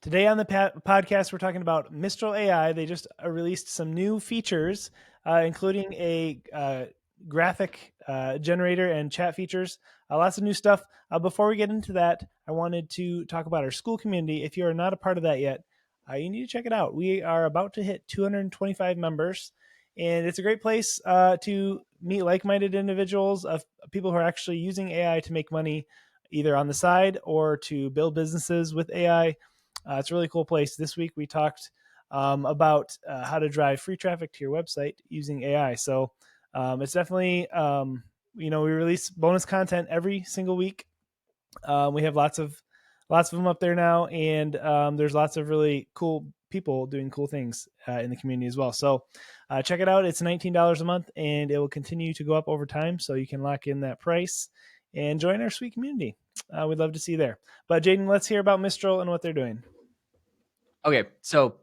Today on the podcast, we're talking about Mistral AI. They just released some new features, including a graphic generator and chat features. Lots of new stuff. Before we get into that, I wanted to talk about our school community. If you are not a part of that yet, you need to check it out. We are about to hit 225 members, and it's a great place to meet like-minded individuals of people who are actually using AI to make money, either on the side or to build businesses with AI. It's a really cool place. This week we talked about how to drive free traffic to your website using AI. So it's definitely, we release bonus content every single week. We have lots of them up there now, and there's lots of really cool people doing cool things in the community as well. So check it out. It's $19 a month, and it will continue to go up over time. So you can lock in that price and join our sweet community. We'd love to see you there. But Jaeden, let's hear about Mistral and what they're doing. Okay, so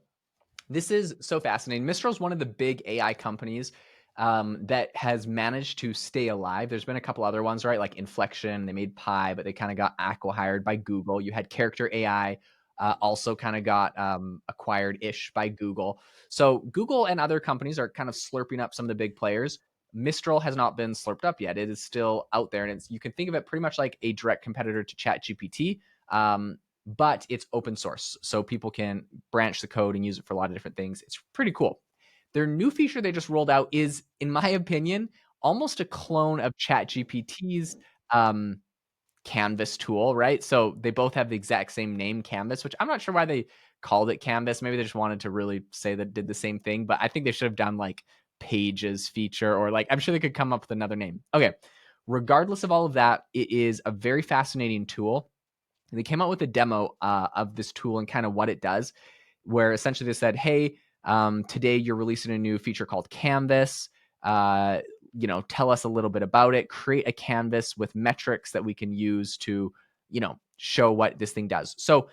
this is so fascinating. Mistral is one of the big AI companies that has managed to stay alive. There's been a couple other ones, right? Like Inflection, they made Pi, but they kind of got acqui-hired by Google. You had Character AI, also kind of got acquired-ish by Google. So Google and other companies are kind of slurping up some of the big players. Mistral has not been slurped up yet. It is still out there, and you can think of it pretty much like a direct competitor to ChatGPT. But it's open source, so people can branch the code and use it for a lot of different things. It's pretty cool. Their new feature they just rolled out is, in my opinion, almost a clone of ChatGPT's Canvas tool, right? So they both have the exact same name, Canvas, which I'm not sure why they called it Canvas. Maybe they just wanted to really say that it did the same thing, but I think they should have done like Pages feature, or like, I'm sure they could come up with another name. Okay, regardless of all of that, it is a very fascinating tool. They came out with a demo of this tool and kind of what it does, where essentially they said, hey, today you're releasing a new feature called Canvas. Tell us a little bit about it. Create a canvas with metrics that we can use to, show what this thing does. So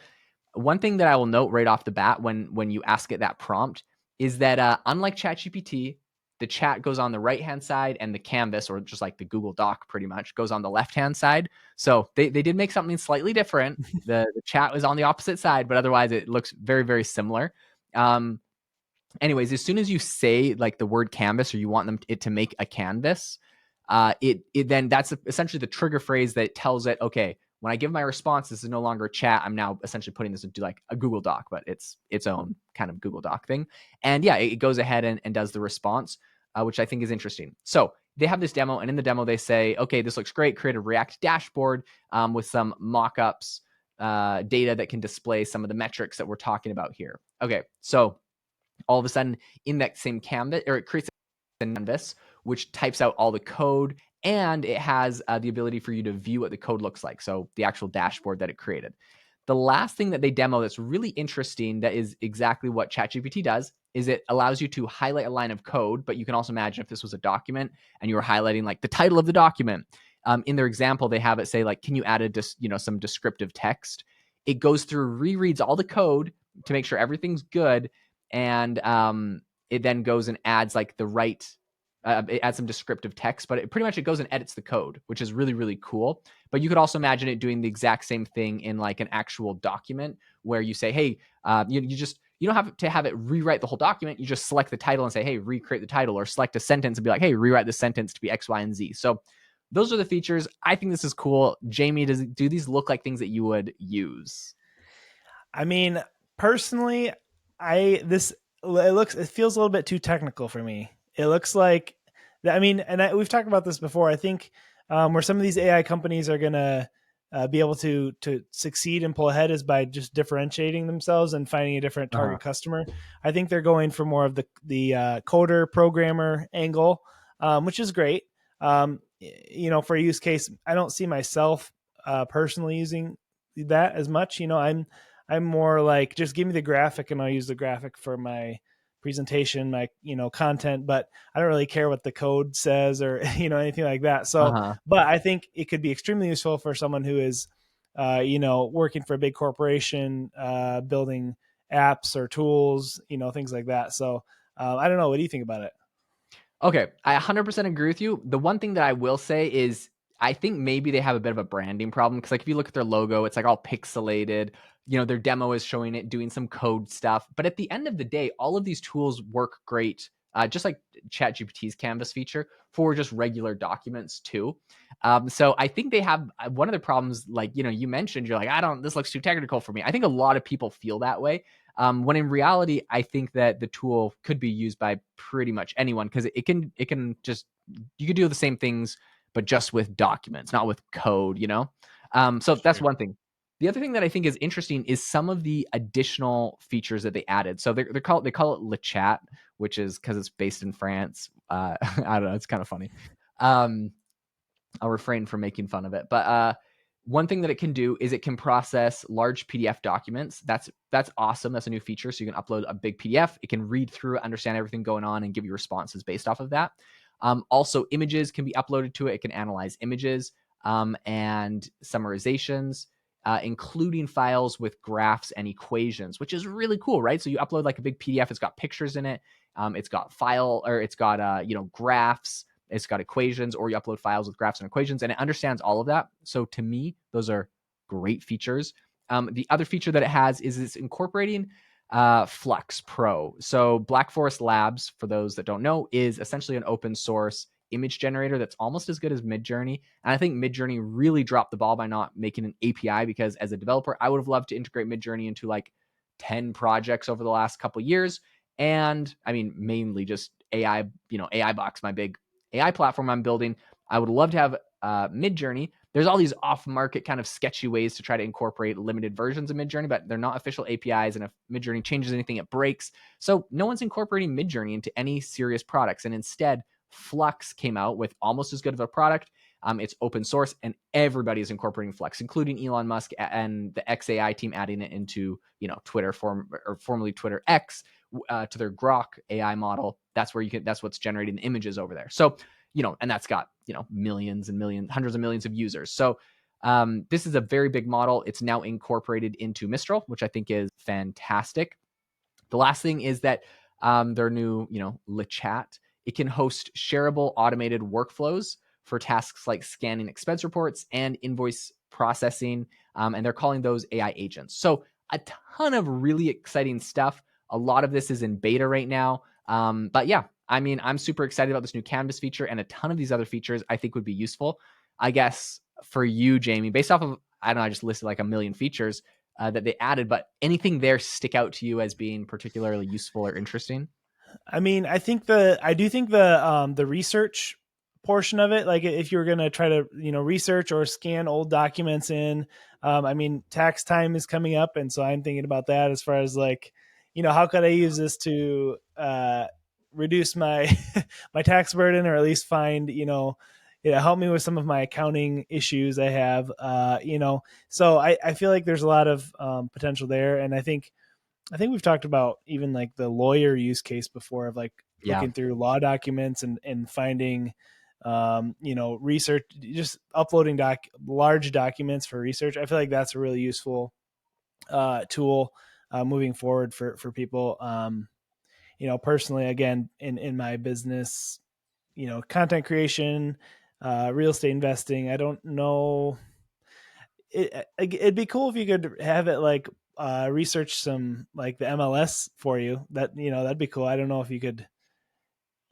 one thing that I will note right off the bat when you ask it that prompt is that unlike ChatGPT, the chat goes on the right-hand side and the canvas, or just like the Google Doc pretty much, goes on the left-hand side. So they did make something slightly different. The chat was on the opposite side, but otherwise it looks very, very similar. Anyways, as soon as you say like the word canvas, or you want it to make a canvas, it then that's essentially the trigger phrase that tells it, okay, when I give my response, this is no longer a chat. I'm now essentially putting this into like a Google Doc, but it's its own kind of Google Doc thing. And yeah, it goes ahead and does the response, which I think is interesting. So they have this demo, and in the demo they say, okay, this looks great. Create a React dashboard with some mock-ups, data that can display some of the metrics that we're talking about here. Okay, so all of a sudden in that same canvas, or it creates a canvas which types out all the code, and it has the ability for you to view what the code looks like. So the actual dashboard that it created. The last thing that they demo that's really interesting, that is exactly what ChatGPT does, is it allows you to highlight a line of code, but you can also imagine if this was a document and you were highlighting like the title of the document. In their example, they have it say like, can you add some descriptive text? It goes through, rereads all the code to make sure everything's good, and it then goes and adds like the right, it adds some descriptive text, but it goes and edits the code, which is really, really cool. But you could also imagine it doing the exact same thing in like an actual document, where you say, hey, you don't have to have it rewrite the whole document. You just select the title and say, hey, recreate the title, or select a sentence and be like, hey, rewrite the sentence to be X, Y, and Z. So those are the features. I think this is cool. Jamie, do these look like things that you would use? I mean, personally, it feels a little bit too technical for me. It looks like, we've talked about this before. I think where some of these AI companies are gonna be able to succeed and pull ahead is by just differentiating themselves and finding a different target customer. I think they're going for more of the coder programmer angle, which is great. For a use case, I don't see myself personally using that as much. I'm more like, just give me the graphic and I'll use the graphic for my presentation, my content, but I don't really care what the code says or anything like that. So but I think it could be extremely useful for someone who is working for a big corporation, building apps or tools, things like that. So I don't know, what do you think about it? Okay, I 100% agree with you. The one thing that I will say is I think maybe they have a bit of a branding problem, because like if you look at their logo, it's like all pixelated. their demo is showing it doing some code stuff. But at the end of the day, all of these tools work great, just like ChatGPT's Canvas feature, for just regular documents too. So I think they have one of the problems, like, you mentioned, you're like, this looks too technical for me. I think a lot of people feel that way. When in reality, I think that the tool could be used by pretty much anyone, because it can just, you could do the same things, but just with documents, not with code. So that's Sure. one thing. The other thing that I think is interesting is some of the additional features that they added. So they call it Le Chat, which is because it's based in France. I don't know, it's kind of funny. Um, I'll refrain from making fun of it. But one thing that it can do is it can process large PDF documents. That's awesome. That's a new feature. So you can upload a big PDF. It can read through it, understand everything going on, and give you responses based off of that. Also, images can be uploaded to it. It can analyze images and summarizations, including files with graphs and equations, which is really cool, right? So you upload like a big PDF. It's got pictures in it. It's got graphs, it's got equations, or you upload files with graphs and equations, and it understands all of that. So to me, those are great features. The other feature that it has is it's incorporating Flux Pro. So Black Forest Labs, for those that don't know, is essentially an open source image generator that's almost as good as Midjourney. And I think Midjourney really dropped the ball by not making an API, because as a developer, I would have loved to integrate Midjourney into like 10 projects over the last couple of years. And I mean, mainly just AI, AI Box, my big AI platform I'm building. I would love to have Midjourney. There's all these off-market kind of sketchy ways to try to incorporate limited versions of Midjourney, but they're not official APIs. And if Midjourney changes anything, it breaks. So no one's incorporating Midjourney into any serious products. And instead, Flux came out with almost as good of a product. It's open source, and everybody is incorporating Flux, including Elon Musk and the XAI team, adding it into Twitter, formerly Twitter X, to their Grok AI model. That's what's generating the images over there. So, and that's got, millions and millions, hundreds of millions of users. So this is a very big model. It's now incorporated into Mistral, which I think is fantastic. The last thing is that their new, Le Chat, it can host shareable automated workflows for tasks like scanning expense reports and invoice processing. And they're calling those AI agents. So a ton of really exciting stuff. A lot of this is in beta right now. But yeah, I mean, I'm super excited about this new Canvas feature, and a ton of these other features I think would be useful. I guess for you, Jamie, based off of, I don't know, I just listed like a million features that they added, but anything there stick out to you as being particularly useful or interesting? I mean, I do think the research portion of it, like if you're gonna try to research or scan old documents in, I mean, tax time is coming up, and so I'm thinking about that as far as like, how could I use this to reduce my my tax burden, or at least find help me with some of my accounting issues I have, so I feel like there's a lot of potential there, and I think we've talked about even like the lawyer use case before, of like Yeah. looking through law documents and finding, research, just uploading large documents for research. I feel like that's a really useful tool moving forward for people. Personally, again, in my business, content creation, real estate investing. I don't know. It'd be cool if you could have it like research some like the MLS for you. That'd be cool. I don't know if you could,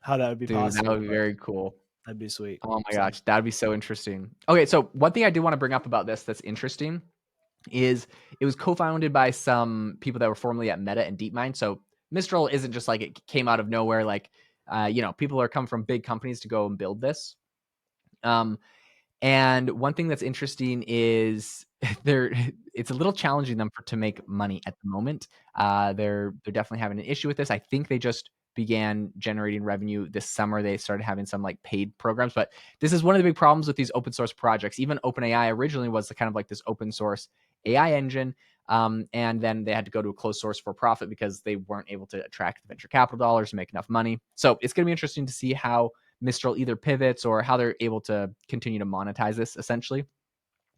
how that would be Dude, that possible, would be but very cool. that'd be sweet. Oh my So gosh, that'd be so interesting. Okay, so one thing I do want to bring up about this that's interesting is it was co-founded by some people that were formerly at Meta and DeepMind. So Mistral isn't just like it came out of nowhere. Like, people are coming from big companies to go and build this. Um, And one thing that's interesting is they're it's a little challenging them to make money at the moment. They're definitely having an issue with this. I think they just began generating revenue this summer. They started having some like paid programs, but this is one of the big problems with these open source projects. Even OpenAI originally was kind of like this open source AI engine. And then they had to go to a closed source for profit because they weren't able to attract the venture capital dollars and make enough money. So it's going to be interesting to see how Mistral either pivots or how they're able to continue to monetize this essentially.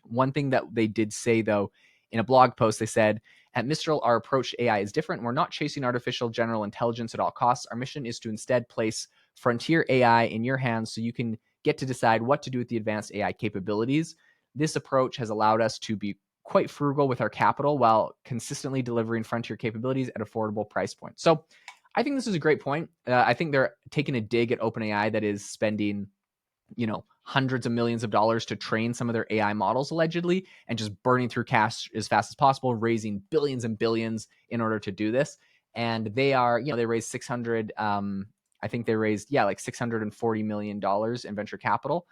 One thing that they did say, though, in a blog post, they said, at Mistral, our approach to AI is different. We're not chasing artificial general intelligence at all costs. Our mission is to instead place frontier AI in your hands so you can get to decide what to do with the advanced AI capabilities. This approach has allowed us to be quite frugal with our capital while consistently delivering frontier capabilities at affordable price points. So I think this is a great point. I think they're taking a dig at OpenAI that is spending, hundreds of millions of dollars to train some of their AI models allegedly, and just burning through cash as fast as possible, raising billions and billions in order to do this. And they are, they raised 600, I think they raised, like $640 million in venture capital.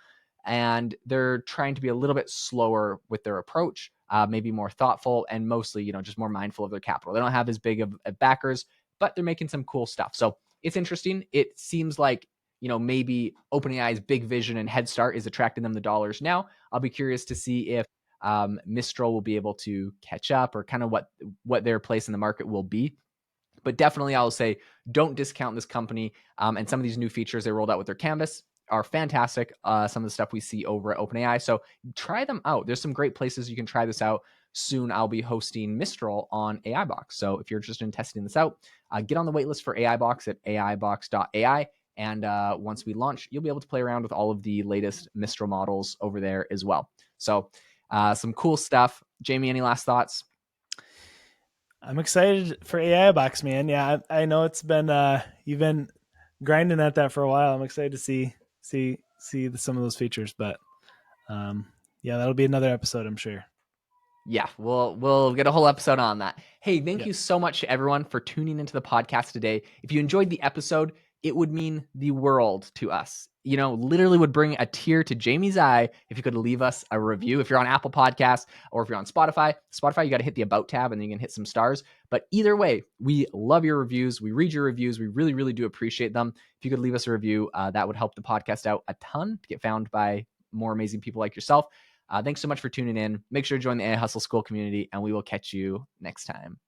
And they're trying to be a little bit slower with their approach, maybe more thoughtful, and mostly, just more mindful of their capital. They don't have as big of backers, but they're making some cool stuff. So it's interesting. It seems like, maybe OpenAI's big vision and head start is attracting them the dollars now. I'll be curious to see if Mistral will be able to catch up, or kind of what their place in the market will be. But definitely, I'll say, don't discount this company. And some of these new features they rolled out with their Canvas are fantastic. Some of the stuff we see over at OpenAI. So try them out. There's some great places you can try this out. Soon, I'll be hosting Mistral on AI Box. So if you're interested in testing this out, get on the waitlist for AI Box at aibox.ai. And once we launch, you'll be able to play around with all of the latest Mistral models over there as well. So some cool stuff. Jamie, any last thoughts? I'm excited for AI Box, man. Yeah, I know it's been you've been grinding at that for a while. I'm excited to see some of those features, but yeah, that'll be another episode, I'm sure. Yeah, we'll get a whole episode on that. Hey, thank Yeah. you so much to everyone for tuning into the podcast today. If you enjoyed the episode, it would mean the world to us. Literally would bring a tear to Jamie's eye if you could leave us a review. If you're on Apple Podcasts, or if you're on Spotify, you got to hit the About tab and then you can hit some stars. But either way, we love your reviews. We read your reviews. We really, really do appreciate them. If you could leave us a review, that would help the podcast out a ton to get found by more amazing people like yourself. Thanks so much for tuning in. Make sure to join the AI Hustle School community, and we will catch you next time.